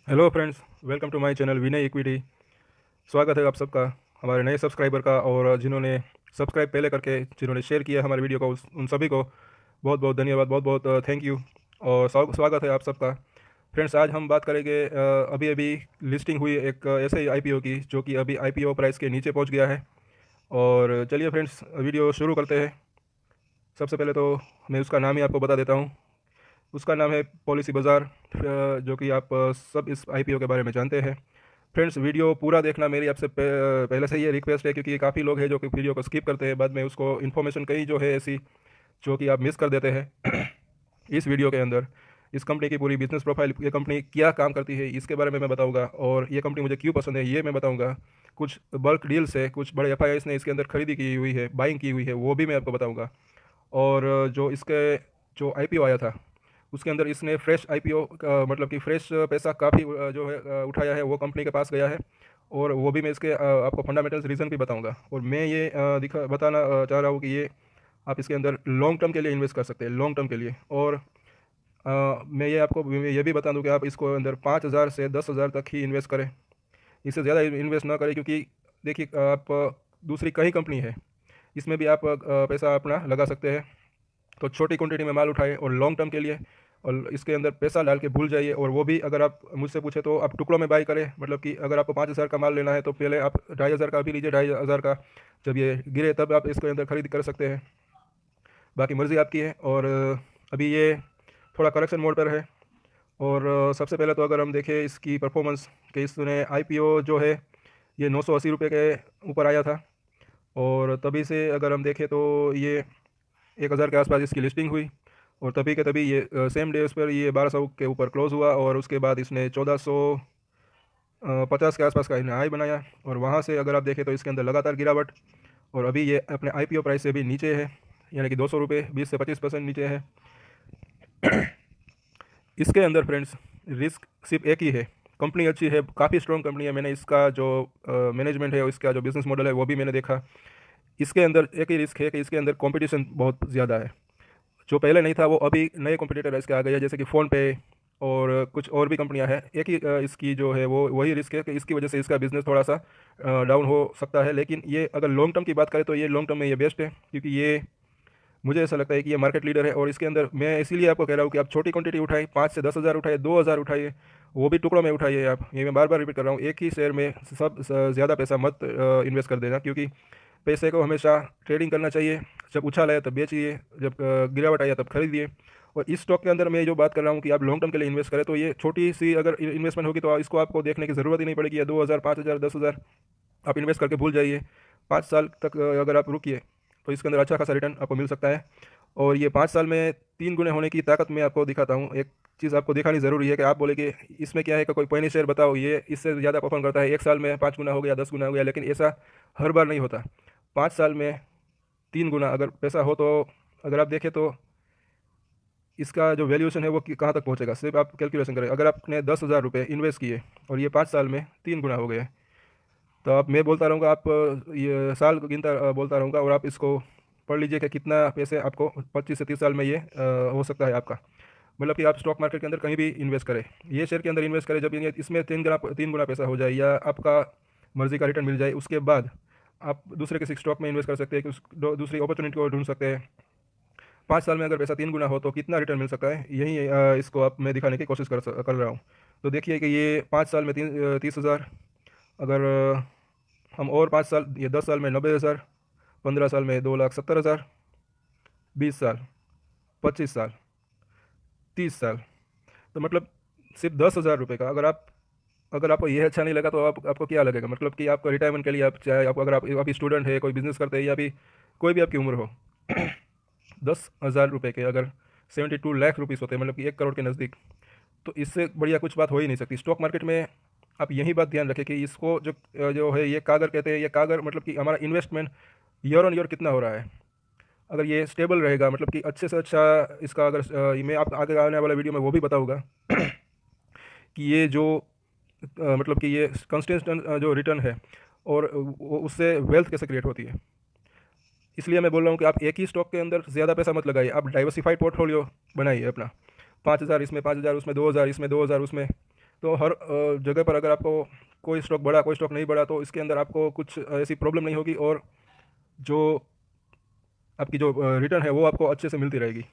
Hello friends, welcome to my channel Vinay equity. स्वागत है आप सबका, हमारे नए सब्सक्राइबर का। और जिन्होंने सब्सक्राइब पहले करके जिन्होंने शेयर किया हमारे वीडियो को उन सभी को बहुत बहुत धन्यवाद, बहुत बहुत थैंक यू। और स्वागत है आप सबका। फ्रेंड्स, आज हम बात करेंगे अभी अभी लिस्टिंग हुई एक ऐसे आईपीओ की जो कि अभी आईपीओ प्राइस के नीचे पहुंच गया है। और चलिए फ्रेंड्स, वीडियो शुरू करते हैं। सबसे पहले तो मैं उसका नाम ही आपको बता देता हूँ। उसका नाम है पॉलिसी बाज़ार, जो कि आप सब इस आईपीओ के बारे में जानते हैं। फ्रेंड्स, वीडियो पूरा देखना मेरी आपसे पहले से ये रिक्वेस्ट है, क्योंकि काफ़ी लोग हैं जो कि वीडियो को स्किप करते हैं, बाद में उसको इन्फॉर्मेशन कहीं जो है ऐसी जो कि आप मिस कर देते हैं। इस वीडियो के अंदर इस कंपनी की पूरी बिजनेस प्रोफाइल, ये कंपनी क्या काम करती है इसके बारे में मैं बताऊंगा, और ये कंपनी मुझे क्यों पसंद है ये मैं बताऊंगा। कुछ बल्क डील्स है, कुछ बड़े एफआईआईस ने इसके अंदर खरीदी की हुई है, बाइंग की हुई है, वो भी मैं आपको बताऊंगा। और जो इसके जो आईपीओ आया था उसके अंदर इसने फ्रेश आईपीओ मतलब कि फ्रेश पैसा काफ़ी जो है उठाया है, वो कंपनी के पास गया है। और वो भी मैं इसके आपको फंडामेंटल्स रीज़न भी बताऊंगा। और मैं ये दिखा बताना चाह रहा हूँ कि ये आप इसके अंदर लॉन्ग टर्म के लिए इन्वेस्ट कर सकते हैं, लॉन्ग टर्म के लिए। और मैं ये आपको ये भी बता दूं कि आप इसको अंदर 5,000 से 10,000 तक ही इन्वेस्ट करें, इससे ज़्यादा इन्वेस्ट ना करें। क्योंकि देखिए, आप दूसरी कई कंपनी है, इसमें भी आप पैसा अपना लगा सकते हैं। तो छोटी क्वांटिटी में माल उठाएं और लॉन्ग टर्म के लिए, और इसके अंदर पैसा डाल के भूल जाइए। और वो भी अगर आप मुझसे पूछे तो आप टुकड़ों में बाई करें। मतलब कि अगर आपको 5,000 का माल लेना है तो पहले आप 2,500 का भी लीजिए, 2,500 का जब ये गिरे तब आप इसके अंदर खरीद कर सकते हैं। बाकी मर्ज़ी आपकी है। और अभी ये थोड़ा करेक्शन मोड पर है। और सबसे पहले तो अगर हम देखें इसकी परफॉर्मेंस, कि इसने आईपीओ जो है ये 980 रुपये के ऊपर आया था। और तभी से अगर हम देखें तो ये 1,000 के आसपास इसकी लिस्टिंग हुई। और तभी के तभी ये सेम डे उस पर ये 1,200 के ऊपर क्लोज़ हुआ। और उसके बाद इसने 1,450 के आसपास का इन्हें हाई बनाया। और वहाँ से अगर आप देखें तो इसके अंदर लगातार गिरावट। और अभी ये अपने आईपीओ प्राइस से भी नीचे है, यानी कि 200 रुपये, 20 से 25% नीचे है। इसके अंदर फ्रेंड्स रिस्क सिर्फ एक ही है। कंपनी अच्छी है, काफ़ी स्ट्रॉन्ग कंपनी है। मैंने इसका जो मैनेजमेंट है और इसका जो बिज़नेस मॉडल है वो भी मैंने देखा। इसके अंदर एक ही रिस्क है कि इसके अंदर कंपटीशन बहुत ज़्यादा है। जो पहले नहीं था वो अभी नए कंपटीटर इसके आ गए हैं, जैसे कि फ़ोनपे और कुछ और भी कंपनियां हैं। एक ही इसकी जो है वो वही रिस्क है कि इसकी वजह से इसका बिज़नेस थोड़ा सा डाउन हो सकता है। लेकिन ये अगर लॉन्ग टर्म की बात करें तो ये लॉन्ग टर्म में ये बेस्ट है, क्योंकि ये मुझे ऐसा लगता है कि ये मार्केट लीडर है। और इसके अंदर मैं इसीलिए आपको कह रहा हूँ कि आप छोटी क्वांटिटी उठाइए, 5 से 10,000 उठाइए, 2,000 उठाइए, वो भी टुकड़ों में उठाइए। आप ये मैं बार बार रिपीट कर रहा हूँ, एक ही शेयर में सब ज़्यादा पैसा मत इन्वेस्ट कर देना। क्योंकि पैसे को हमेशा ट्रेडिंग करना चाहिए। जब उछाल आया तब बेचिए, जब गिरावट आया तब खरीदिए। और इस स्टॉक के अंदर मैं जो बात कर रहा हूँ कि आप लॉन्ग टर्म के लिए इन्वेस्ट करें, तो ये छोटी सी अगर इन्वेस्टमेंट होगी तो इसको आपको देखने की ज़रूरत ही नहीं पड़ेगी। या 2,000, 5,000, 10,000 आप इन्वेस्ट करके भूल जाइए। 5 साल तक अगर आप रुकिए तो इसके अंदर अच्छा खासा रिटर्न आपको मिल सकता है। और ये 5 साल में 3 गुने होने की ताकत मैं आपको दिखाता हूँ। एक चीज़ आपको दिखानी ज़रूरी है कि आप बोले कि इसमें क्या है कि कोई पॉइंट शेयर बताओ ये इससे ज़्यादा परफॉर्म करता है, 1 साल में 5 गुना हो गया, 10 गुना हो गया। लेकिन ऐसा हर बार नहीं होता। 5 साल में 3 गुना अगर पैसा हो तो अगर आप देखें तो इसका जो वैल्यूएशन है वो कहाँ तक पहुँचेगा, सिर्फ आप कैलकुलेशन करें। अगर आपने 10,000 रुपये इन्वेस्ट किए और ये 5 साल में 3 गुना हो गए, तो आप मैं बोलता रहूँगा, आप ये साल गिनता बोलता रहूँगा, और आप इसको पढ़ लीजिए कि कितना पैसे आपको 25 से 30 साल में ये हो सकता है आपका। मतलब कि आप स्टॉक मार्केट के अंदर कहीं भी इन्वेस्ट करें, ये शेयर के अंदर इन्वेस्ट करें, जब ये इसमें 3 गुना पैसा हो जाए या आपका मर्जी का रिटर्न मिल जाए, उसके बाद आप दूसरे किसी स्टॉक में इन्वेस्ट कर सकते हैं, कि दूसरी अपॉर्चुनिटी को ढूंढ सकते हैं। 5 साल में अगर पैसा 3 गुना हो तो कितना रिटर्न मिल सकता है, यही इसको आप मैं दिखाने की कोशिश कर रहा हूँ। तो देखिए कि ये 5 साल में 30,000, अगर हम और 5 साल, ये 10 साल में 90,000, 15 साल में 2,70,000, 20 साल, 25 साल, 30 साल, तो मतलब सिर्फ 10,000 रुपये का। अगर आपको ये अच्छा नहीं लगा तो आपको क्या लगेगा। मतलब कि आपको रिटायरमेंट के लिए, आप चाहे आप अगर आप अभी स्टूडेंट है, कोई बिजनेस करते हैं, या भी कोई भी आपकी उम्र हो, 10,000 रुपये के अगर 72 लाख रुपीज़ होते हैं, मतलब कि 1 करोड़ के नज़दीक, तो इससे बढ़िया कुछ बात हो ही नहीं सकती स्टॉक मार्केट में। आप यही बात ध्यान रखें कि इसको जो जो है ये कागर कहते हैं। ये कागर मतलब कि हमारा इन्वेस्टमेंट ईयर ऑन ईयर कितना हो रहा है। अगर ये स्टेबल रहेगा, मतलब कि अच्छे से अच्छा इसका, अगर मैं आप आगे आने वाला वीडियो में वो भी बताऊंगा कि ये जो मतलब कि ये कंसिस्टेंट जो रिटर्न है, और उससे वेल्थ कैसे क्रिएट होती है। इसलिए मैं बोल रहा हूँ कि आप एक ही स्टॉक के अंदर ज़्यादा पैसा मत लगाइए, आप डाइवर्सिफाइड पोर्टफोलियो बनाइए अपना। 5,000 इसमें, 5,000 उसमें, 2,000 इसमें, 2,000 उसमें। तो हर जगह पर अगर आपको कोई स्टॉक बढ़ा कोई स्टॉक नहीं बढ़ा तो इसके अंदर आपको कुछ ऐसी प्रॉब्लम नहीं होगी, और जो आपकी जो रिटर्न है वो आपको अच्छे से मिलती रहेगी।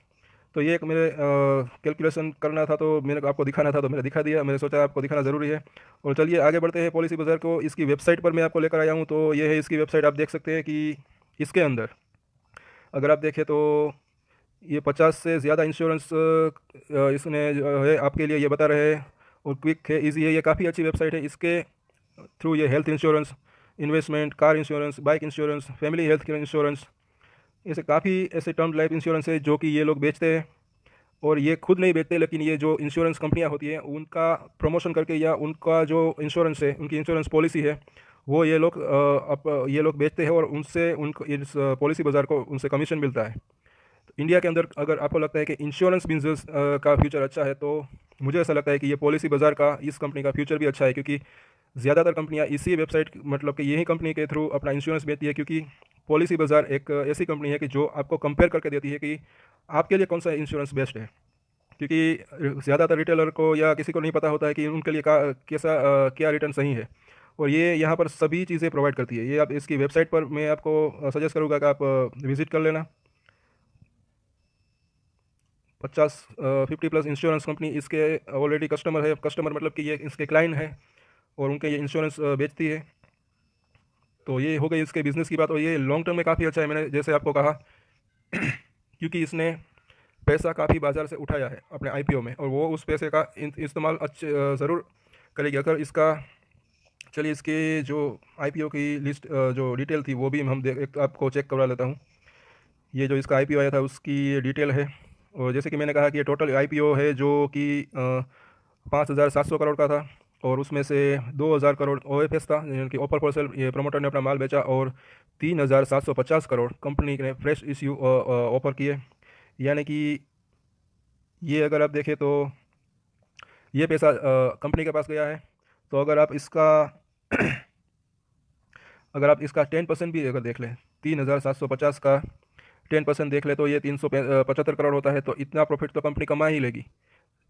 तो ये एक मेरे कैलकुलेशन करना था, तो मैंने आपको दिखाना था, तो मैंने दिखा दिया। मैंने सोचा आपको दिखाना ज़रूरी है। और चलिए आगे बढ़ते हैं पॉलिसी बाज़ार को। इसकी वेबसाइट पर मैं आपको लेकर आया हूँ। तो ये है इसकी वेबसाइट। आप देख सकते हैं कि इसके अंदर अगर आप देखें तो ये 50 से ज़्यादा इंश्योरेंस इसने जो है आपके लिए ये बता रहे हैं, और क्विक है, ईजी है। ये काफ़ी अच्छी वेबसाइट है। इसके थ्रू ये health insurance, investment, car insurance, bike insurance, family health care insurance, ऐसे काफ़ी ऐसे टर्म लाइफ इंश्योरेंस है जो कि ये लोग बेचते हैं। और ये खुद नहीं बेचते, लेकिन ये जो इंश्योरेंस कंपनियां होती हैं उनका प्रमोशन करके, या उनका जो इंश्योरेंस है, उनकी इंश्योरेंस पॉलिसी है, वो ये लोग ये लोग बेचते हैं, और उनसे उनको इस पॉलिसी बाज़ार को उनसे कमीशन मिलता है। तो इंडिया के अंदर अगर आपको लगता है कि इंश्योरेंस बिजनेस का फ्यूचर अच्छा है, तो मुझे ऐसा लगता है कि ये पॉलिसी बाज़ार का, इस कंपनी का फ्यूचर भी अच्छा है, क्योंकि ज़्यादातर कंपनियां इसी वेबसाइट, मतलब कि यही कंपनी के थ्रू अपना इंश्योरेंस बेचती है। क्योंकि पॉलिसी बाज़ार एक ऐसी कंपनी है कि जो आपको कंपेयर करके देती है कि आपके लिए कौन सा इंश्योरेंस बेस्ट है। क्योंकि ज़्यादातर रिटेलर को या किसी को नहीं पता होता है कि उनके लिए कैसा क्या रिटर्न सही है, और ये यहाँ पर सभी चीज़ें प्रोवाइड करती है। ये आप इसकी वेबसाइट पर मैं आपको सजेस्ट करूँगा कि आप विज़िट कर लेना। 50 50+ इंश्योरेंस कंपनी इसके ऑलरेडी कस्टमर है। कस्टमर मतलब कि ये इसके क्लाइंट है, और उनके ये इंश्योरेंस बेचती है। तो ये हो गई इसके बिज़नेस की बात। और ये लॉन्ग टर्म में काफ़ी अच्छा है, मैंने जैसे आपको कहा, क्योंकि इसने पैसा काफ़ी बाज़ार से उठाया है अपने आईपीओ में, और वो उस पैसे का इस्तेमाल अच्छे ज़रूर करेगी। अगर इसका, चलिए इसके जो आईपीओ की लिस्ट जो डिटेल थी वो भी हम देख एक आपको चेक करवा लेता हूँ। ये जो इसका आईपीओ आया था उसकी डिटेल है। और जैसे कि मैंने कहा कि ये टोटल आईपीओ है जो कि 5,700 करोड़ का था, और उसमें से 2,000 करोड़ ओएफएस था, यानी कि ऑफर फॉर सेल, ये प्रमोटर ने अपना माल बेचा, और 3,750 करोड़ कंपनी ने फ्रेश इश्यू ऑफर किए। यानी कि ये अगर आप देखें तो ये पैसा कंपनी के पास गया है। तो अगर आप इसका 10% भी अगर देख लें, 3,750 का 10% देख ले, तो ये 375 करोड़ होता है। तो इतना प्रॉफिट तो कंपनी कमा ही लेगी।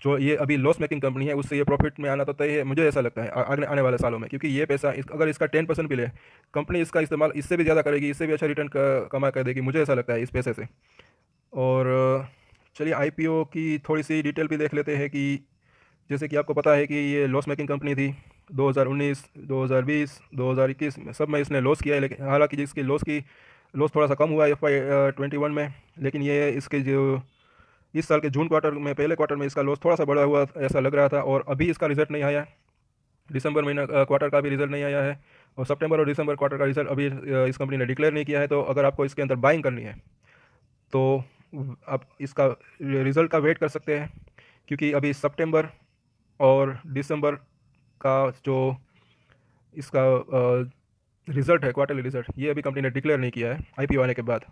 जो ये अभी लॉस मेकिंग कंपनी है उससे ये प्रॉफिट में आना तो तय है, मुझे ऐसा लगता है आगे आने वाले सालों में। क्योंकि ये पैसा अगर इसका 10% भी ले, कंपनी इसका इस्तेमाल इससे भी ज़्यादा करेगी, इससे भी अच्छा रिटर्न कमा कर देगी, मुझे ऐसा लगता है इस पैसे से। और चलिए आईपीओ की थोड़ी सी डिटेल भी देख लेते हैं। कि जैसे कि आपको पता है कि ये लॉस मेकिंग कंपनी थी। 2019, 2020, 2021 में सब में इसने लॉस किया है, लेकिन हालांकि जिसकी लॉस थोड़ा सा कम हुआ है FY 21 में। लेकिन ये इसके जो इस साल के जून क्वार्टर में, पहले क्वार्टर में इसका लॉस थोड़ा सा बढ़ा हुआ ऐसा लग रहा था, और अभी इसका रिजल्ट नहीं आया। दिसंबर महीना क्वार्टर का भी रिजल्ट नहीं आया है, और सितंबर और दिसंबर क्वार्टर का रिजल्ट अभी इस कंपनी ने डिक्लेयर नहीं किया है। तो अगर आपको इसके अंदर बाइंग करनी है तो आप इसका रिज़ल्ट का वेट कर सकते हैं। क्योंकि अभी सितंबर और दिसंबर का जो इसका रिज़ल्ट है, क्वार्टरली रिज़ल्ट, ये अभी कंपनी ने डिक्लेयर नहीं किया है आईपीओ आने के बाद।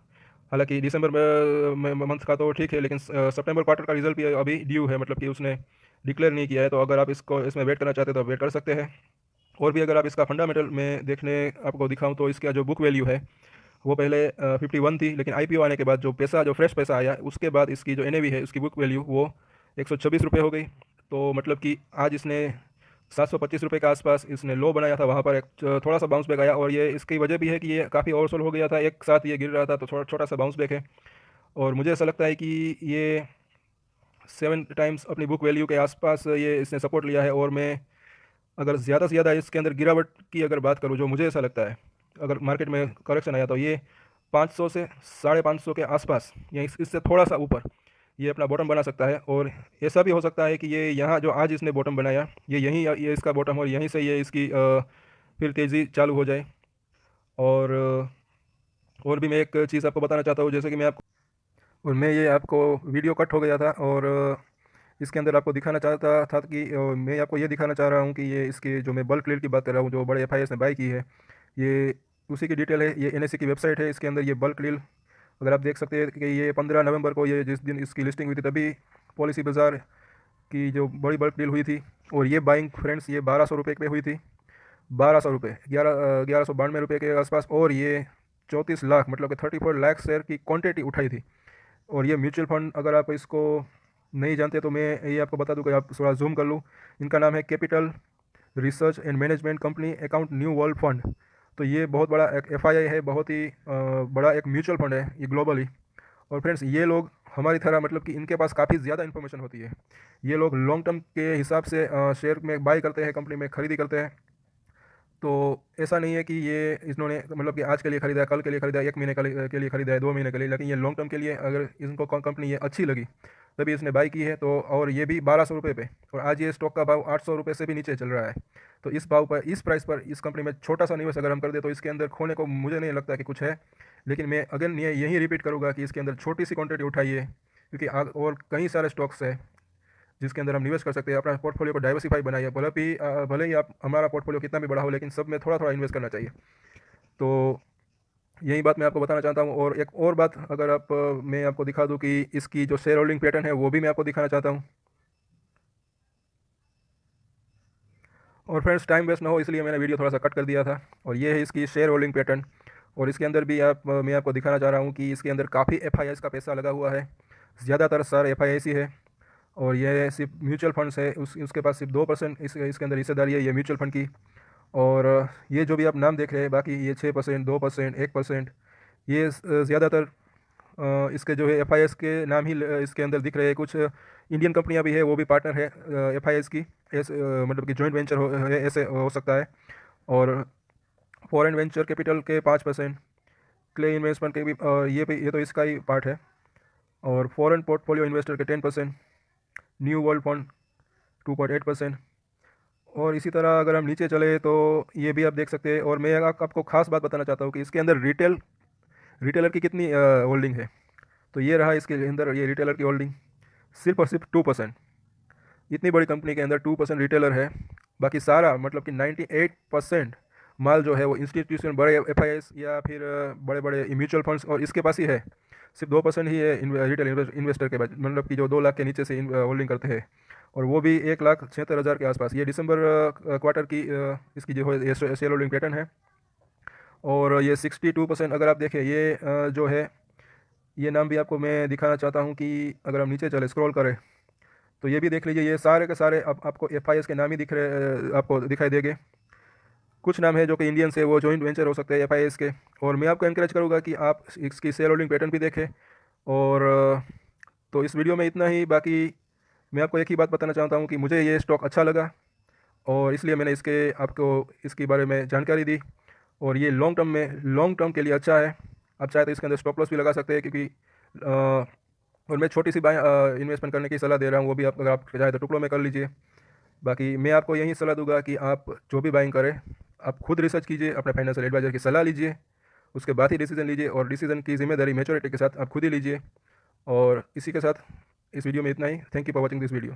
हालांकि दिसंबर में मंथ का तो ठीक है, लेकिन सितंबर क्वार्टर का रिज़ल्ट भी अभी ड्यू है, मतलब कि उसने डिक्लेयर नहीं किया है। तो अगर आप इसको इसमें वेट करना चाहते हैं तो वेट कर सकते हैं। और भी अगर आप इसका फंडामेंटल में देखने आपको दिखाऊं तो इसका जो बुक वैल्यू है वो पहले 51 थी, लेकिन आईपीओ आने के बाद जो पैसा, जो फ्रेश पैसा आया, उसके बाद इसकी जो एनएवी है, उसकी बुक वैल्यू वो 126 रुपये हो गई। तो मतलब कि आज इसने 725 रुपये के आसपास इसने लो बनाया था, वहाँ पर एक थोड़ा सा बाउंस बैक आया। और ये इसकी वजह भी है कि ये काफ़ी ओवरसोल हो गया था, एक साथ ये गिर रहा था, तो थोड़ा छोटा सा बाउंस बैक है। और मुझे ऐसा लगता है कि ये 7 टाइम्स अपनी बुक वैल्यू के आसपास ये इसने सपोर्ट लिया है। और मैं अगर ज़्यादा से ज़्यादा इसके अंदर गिरावट की अगर बात करूँ, जो मुझे ऐसा लगता है अगर मार्केट में करेक्शन आया तो ये 500 से 550 के आसपास, या इससे थोड़ा सा ऊपर ये अपना बॉटम बना सकता है। और ऐसा भी हो सकता है कि ये यहाँ जो आज इसने बॉटम बनाया, ये यहीं ये इसका बॉटम, और यहीं से ये इसकी फिर तेज़ी चालू हो जाए। और और भी मैं एक चीज़ आपको बताना चाहता हूँ, जैसे कि मैं ये आपको वीडियो कट हो गया था, और इसके अंदर आपको दिखाना चाहता था कि मैं आपको ये दिखाना चाह रहा हूँ कि ये इसके जो मैं बल्क डील की बात कर रहा हूँ, जो बड़े FIS ने बाई की है, ये उसी की डिटेल है। ये NSE की वेबसाइट है, इसके अंदर ये बल्क डील अगर आप देख सकते हैं कि ये 15 नवंबर को, ये जिस दिन इसकी लिस्टिंग हुई थी, तभी पॉलिसी बाज़ार की जो बड़ी बल्क डील हुई थी। और ये बाइंग फ्रेंड्स ये 1200 रुपये पे हुई थी। 1200 रुपये, 1192 रुपये के आसपास। और ये 34 लाख, मतलब कि 34 लाख शेयर की क्वांटिटी उठाई थी। और ये म्यूचुअल फंड अगर आप इसको नहीं जानते तो मैं ये आपको बता दूं कि आप थोड़ा जूम कर लूँ। इनका नाम है capital research and management company account new world fund. तो ये बहुत बड़ा एक एफआईआई है, बहुत ही बड़ा एक म्यूचुअल फंड है ये ग्लोबली। और फ्रेंड्स ये लोग हमारी तरह मतलब कि इनके पास काफ़ी ज़्यादा इन्फॉर्मेशन होती है। ये लोग लॉन्ग टर्म के हिसाब से शेयर में बाई करते हैं, कंपनी में खरीदी करते हैं। तो ऐसा नहीं है कि ये इन्होंने मतलब कि आज के लिए खरीदा है, कल के लिए खरीदा है, 1 महीने के लिए खरीदा है, 2 महीने के लिए, लेकिन ये लॉन्ग टर्म के लिए अगर इनको कंपनी ये अच्छी लगी तभी इसने बाई की है। तो और ये भी 1200 रुपये पे, और आज ये स्टॉक का भाव 800 रुपये से भी नीचे चल रहा है। तो इस भाव पर, इस प्राइस पर इस कंपनी में छोटा सा निवेश अगर हम कर दे तो इसके अंदर खोने को मुझे नहीं लगता कि कुछ है। लेकिन मैं अगेन यही रिपीट करूँगा कि इसके अंदर छोटी सी क्वांटिटी उठाइए, क्योंकि और कई सारे स्टॉक्स है जिसके अंदर हम निवेश कर सकते हैं। अपना पोर्टफोलियो को डाइवर्सिफाई बनाइए, भले ही आप हमारा पोर्टफोलियो कितना भी बड़ा हो, लेकिन सब में थोड़ा थोड़ा इन्वेस्ट करना चाहिए। तो यही बात मैं आपको बताना चाहता हूँ। और एक और बात अगर मैं आपको दिखा दूँ कि इसकी जो शेयर होल्डिंग पैटर्न है वो भी मैं आपको दिखाना चाहता हूँ। और फ्रेंड्स टाइम वेस्ट ना हो इसलिए मैंने वीडियो थोड़ा सा कट कर दिया था। और ये है इसकी शेयर होल्डिंग पैटर्न। और इसके अंदर भी मैं आपको दिखाना चाह रहा हूँ कि इसके अंदर काफ़ी एफआईआईस का पैसा लगा हुआ है, ज़्यादातर सर एफआईआईसी है। और ये सिर्फ म्यूचुअल फंड्स है, उसके पास सिर्फ 2% इसके अंदर हिस्सेदारी है ये म्यूचुअल फंड की। और ये जो भी आप नाम देख रहे हैं बाकी ये 6%, 2%, 1%, ये ज़्यादातर इसके जो है एफआईएस के नाम ही इसके अंदर दिख रहे हैं। कुछ इंडियन कंपनियां भी है, वो भी पार्टनर है एफआईएस की, ऐसे मतलब कि जॉइंट वेंचर है, ऐसे हो सकता है। और फॉरेन वेंचर कैपिटल के 5%, क्ले इन्वेस्टमेंट के भी ये तो इसका ही पार्ट है। और फॉरेन पोर्टफोलियो इन्वेस्टर के 10%, न्यू वर्ल्ड फंड 2.8%। और इसी तरह अगर हम नीचे चले तो ये भी आप देख सकते हैं। और मैं आपको खास बात बताना चाहता हूँ कि इसके अंदर रिटेलर की कितनी होल्डिंग है। तो ये रहा इसके अंदर ये रिटेलर की होल्डिंग, सिर्फ और सिर्फ 2%। इतनी बड़ी कंपनी के अंदर 2% रिटेलर है। बाकी सारा मतलब कि 98% माल जो है वो इंस्टीट्यूशन, बड़े एफआईआईस या फिर बड़े बड़े म्यूचुअल फंड्स, और इसके पास ही है। सिर्फ 2% ही है रिटेल इन्वेस्टर के पास, मतलब कि जो 2 लाख के नीचे से होल्डिंग करते हैं। और वो भी 1,76,000 के आसपास। ये दिसंबर क्वार्टर की इसकी जो है शेयर होल्डिंग पैटर्न है। और ये 62% अगर आप देखें, ये जो है ये नाम भी आपको मैं दिखाना चाहता हूँ कि अगर हम नीचे चले स्क्रॉल करें तो ये भी देख लीजिए। ये सारे के सारे आपको एफआईएस के नाम ही दिख रहे, आपको दिखाई देंगे। कुछ नाम है जो कि इंडियन से, वो जॉइंट वेंचर हो सकते हैं एफआईएस के। और मैं आपको एनकरेज करूँगा कि आप इसकी शेयर होल्डिंग पैटर्न भी देखें। और तो इस वीडियो में इतना ही। बाकी मैं आपको एक ही बात बताना चाहता हूँ कि मुझे ये स्टॉक अच्छा लगा और इसलिए मैंने आपको इसके बारे में जानकारी दी। और ये लॉन्ग टर्म के लिए अच्छा है। आप चाहे तो इसके अंदर स्टॉप लॉस भी लगा सकते हैं, क्योंकि और मैं छोटी सी इन्वेस्टमेंट करने की सलाह दे रहा हूँ, वो भी आप अगर आप चाहे तो टुकड़ों में कर लीजिए। बाकी मैं आपको यही सलाह दूंगा कि आप जो भी बाइंग करें आप खुद रिसर्च कीजिए, अपने फाइनेंशियल एडवाइजर की सलाह लीजिए, उसके बाद ही डिसीजन लीजिए। और डिसीजन की जिम्मेदारी मैच्योरिटी के साथ आप खुद ही लीजिए। और इसी के साथ इस वीडियो में इतना ही। Thank you for watching this video.